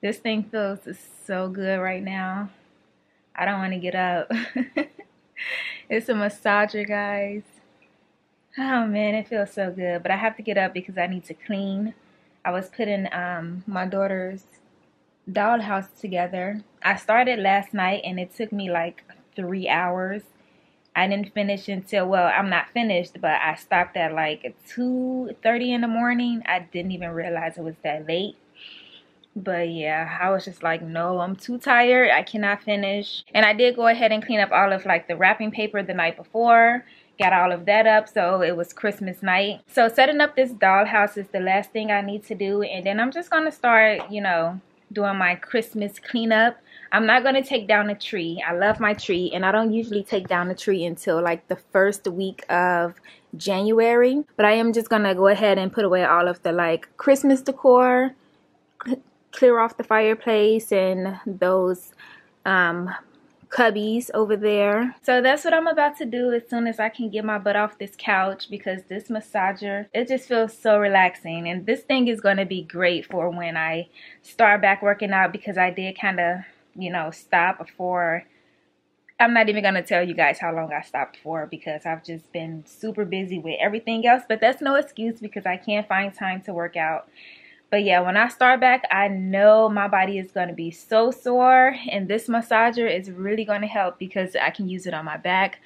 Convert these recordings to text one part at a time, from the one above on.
This thing feels so good right now. I don't want to get up. It's a massager, guys. Oh man, it feels so good. But I have to get up because I need to clean. I was putting my daughter's dollhouse together. I started last night and it took me like 3 hours. I didn't finish until, well, I'm not finished, but I stopped at like 2:30 in the morning. I didn't even realize it was that late. But yeah, I was just like, no, I'm too tired. I cannot finish. And I did go ahead and clean up all of like the wrapping paper the night before. Got all of that up, so it was Christmas night. So setting up this dollhouse is the last thing I need to do. And then I'm just going to start, you know, doing my Christmas cleanup. I'm not going to take down the tree. I love my tree, and I don't usually take down the tree until like the first week of January. But I am just going to go ahead and put away all of the like Christmas decor, clear off the fireplace and those cubbies over there. So that's what I'm about to do as soon as I can get my butt off this couch, because this massager, it just feels so relaxing. And this thing is going to be great for when I start back working out, because I did kind of, you know, stop before. I'm not even going to tell you guys how long I stopped for, because I've just been super busy with everything else. But that's no excuse, because I can't find time to work out. But yeah, when I start back, I know my body is going to be so sore. And this massager is really going to help, because I can use it on my back.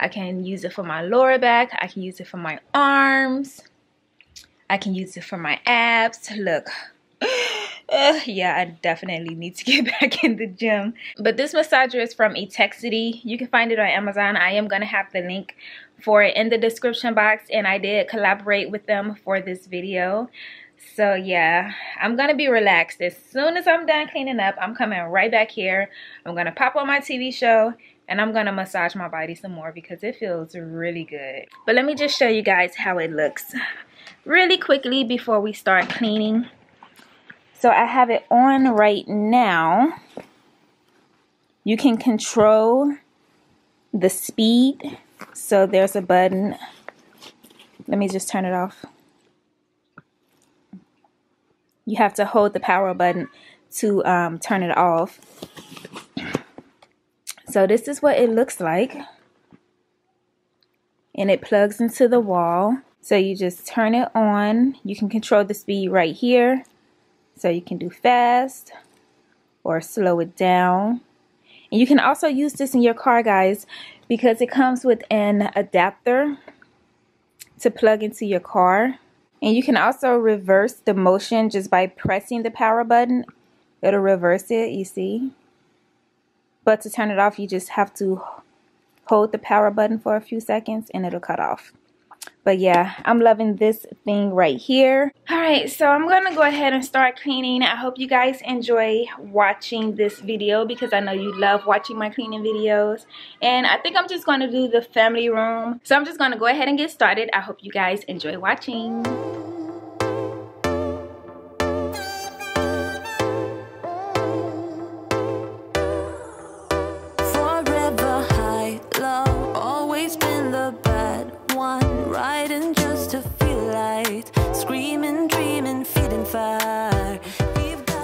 I can use it for my lower back. I can use it for my arms. I can use it for my abs. Look. Yeah, I definitely need to get back in the gym. But this massager is from Etexity. You can find it on Amazon. I am going to have the link for it in the description box. And I did collaborate with them for this video. So yeah, I'm going to be relaxed. As soon as I'm done cleaning up, I'm coming right back here. I'm going to pop on my TV show and I'm going to massage my body some more, because it feels really good. But let me just show you guys how it looks really quickly before we start cleaning. So I have it on right now. You can control the speed. So there's a button. Let me just turn it off. You have to hold the power button to turn it off. So this is what it looks like. And it plugs into the wall. So you just turn it on. You can control the speed right here. So you can do fast or slow it down. And you can also use this in your car, guys, because it comes with an adapter to plug into your car. And you can also reverse the motion just by pressing the power button. It'll reverse it, you see. But to turn it off, you just have to hold the power button for a few seconds and it'll cut off. But yeah, I'm loving this thing right here. Alright, so I'm going to go ahead and start cleaning. I hope you guys enjoy watching this video, because I know you love watching my cleaning videos. And I think I'm just going to do the family room. So I'm just going to go ahead and get started. I hope you guys enjoy watching.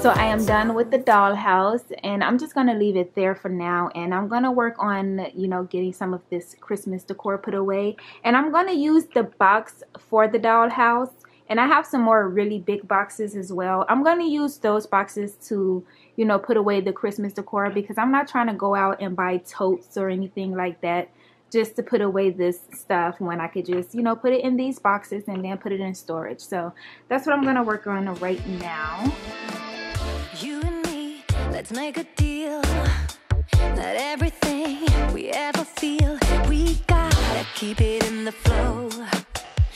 So I am done with the dollhouse, and I'm just going to leave it there for now. And I'm going to work on, you know, getting some of this Christmas decor put away. And I'm going to use the box for the dollhouse. And I have some more really big boxes as well. I'm going to use those boxes to, you know, put away the Christmas decor, because I'm not trying to go out and buy totes or anything like that just to put away this stuff, when I could just, you know, put it in these boxes and then put it in storage. So that's what I'm going to work on right now. You and me, let's make a deal. Not everything we ever feel, we gotta keep it in the flow.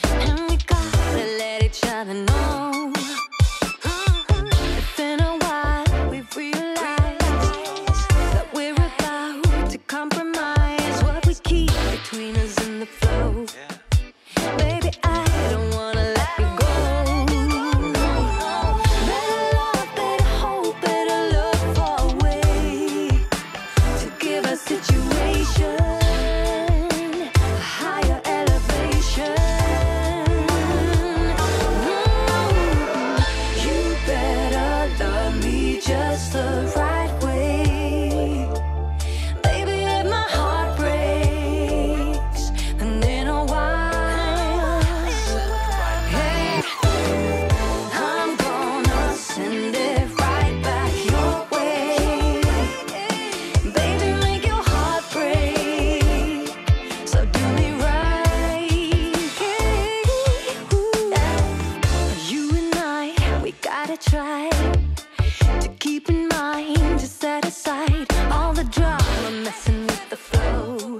And we gotta let each other know. It's been a while, we've realized that we're about to compromise what we keep between us in the flow. Baby, I don't wanna let you go. Situation, a higher elevation. gotta try to keep in mind, to set aside all the drama messing with the flow.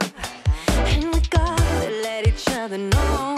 And we gotta let each other know.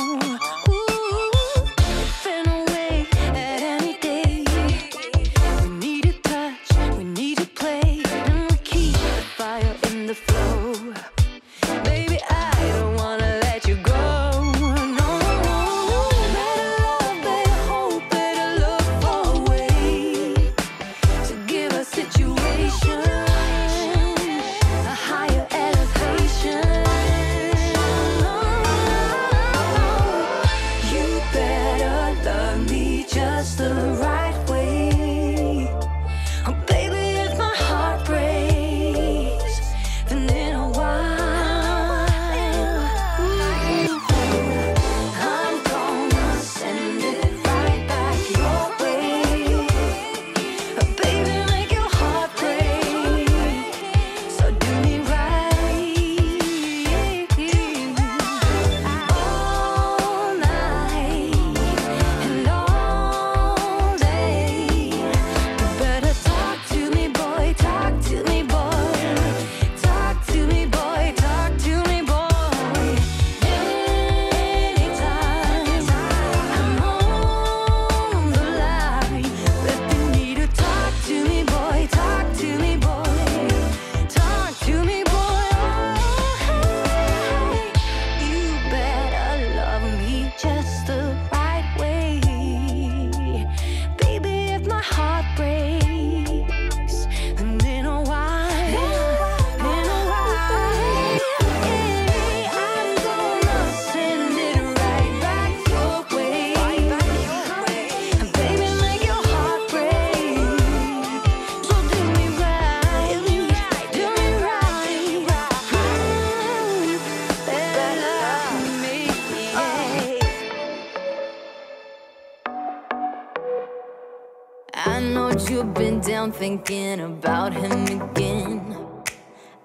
I know you've been down thinking about him again.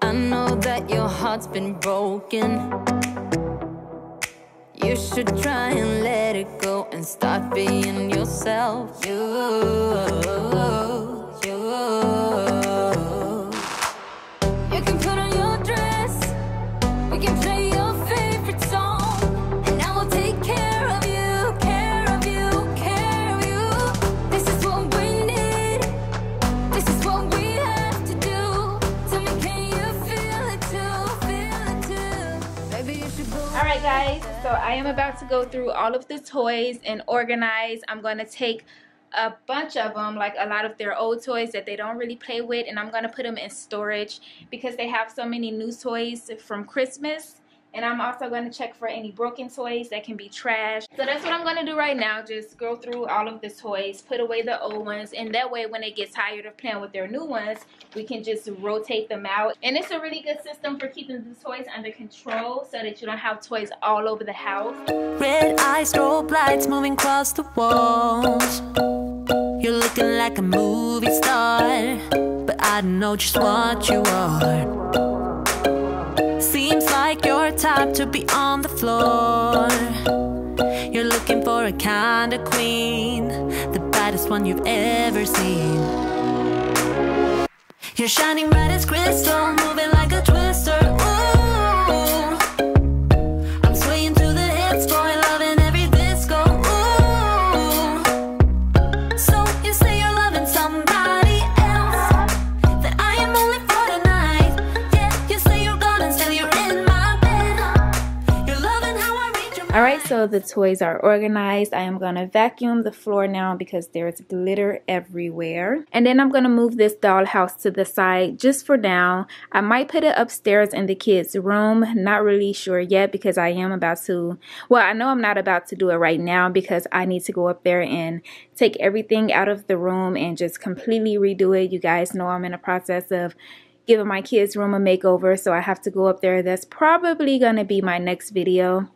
I know that your heart's been broken. You should try and let it go and start being yourself. You can put on your dress, we can play your favorite song, and I will take care of you, care of you, care of you. This is what we need, this is what we have to do. Tell me, can you feel it too, feel it too? Maybe you should go. Alright guys, so I am about to go through all of the toys and organize. I'm going to take a bunch of them, like a lot of their old toys that they don't really play with, and I'm going to put them in storage because they have so many new toys from Christmas. And I'm also going to check for any broken toys that can be trashed. So that's what I'm going to do right now. Just go through all of the toys, put away the old ones, and that way when they get tired of playing with their new ones, we can just rotate them out. And it's a really good system for keeping the toys under control so that you don't have toys all over the house. Red eyes, strobe lights moving across the walls. You're looking like a movie star, but I don't know just what you are. Seems like you're type to be on the floor. You're looking for a kind of queen, the baddest one you've ever seen. You're shining bright as crystal, moving like a twister. Ooh, I'm swaying to the hits, boy, loving every disco. Ooh, so you say you're loving somebody else, that I am only for tonight. Yeah, you say you're gone and still you're in my bed. You're loving how I read your mind. Alright, so the toys are organized. I am going to vacuum the floor now because there's glitter everywhere. And then I'm going to move this dollhouse to the side just for now. I might put it upstairs in the kids' room. Not really sure yet because I am about to, well, I know I'm not about to do it right now because I need to go up there and take everything out of the room and just completely redo it. You guys know I'm in the process of giving my kids' room a makeover, so I have to go up there. That's probably going to be my next video.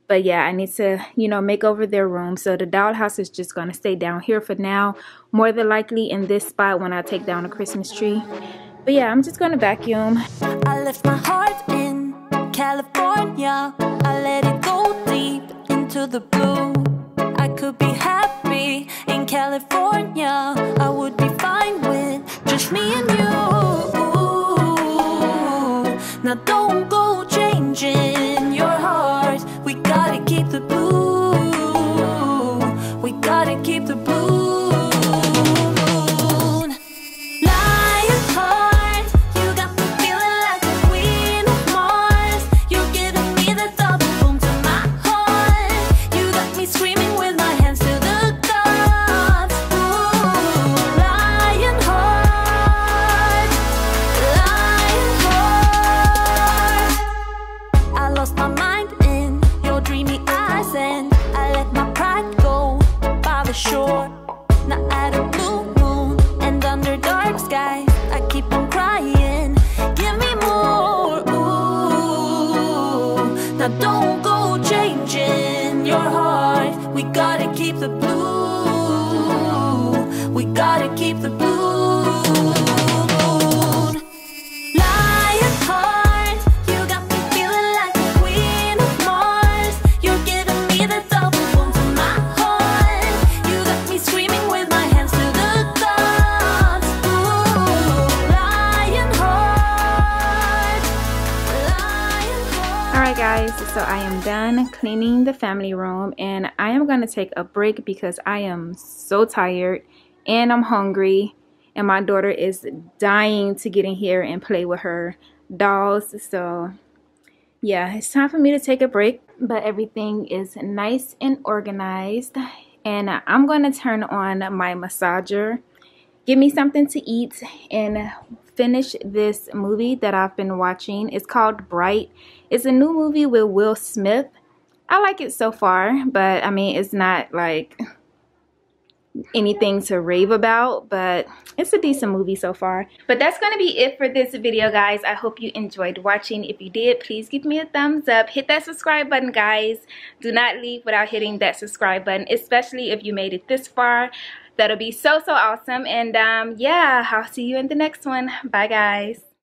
But yeah, I need to, you know, make over their room. So the dollhouse is just going to stay down here for now. More than likely in this spot when I take down the Christmas tree. But yeah, I'm just going to vacuum. I left my heart in California. I let it go deep into the blue. I could be happy in California. California, I would be fine with just me and you. Now don't go changing your heart. We gotta keep the blue. We gotta keep the blue. Shore, not at a blue moon and under dark skies. I keep on crying, give me more. Ooh. Now don't go changing your heart. We gotta keep the blue. We gotta keep the blue. Guys, so I am done cleaning the family room and I am going to take a break because I am so tired and I'm hungry and my daughter is dying to get in here and play with her dolls. So yeah, it's time for me to take a break, but everything is nice and organized and I'm going to turn on my massager, give me something to eat, and finish this movie that I've been watching. It's called Bright. It's a new movie with Will Smith. I like it so far, but I mean, it's not like anything to rave about, but it's a decent movie so far. But that's going to be it for this video, guys. I hope you enjoyed watching. If you did, please give me a thumbs up. Hit that subscribe button, guys. Do not leave without hitting that subscribe button, especially if you made it this far. That'll be so awesome. And yeah, I'll see you in the next one. Bye, guys.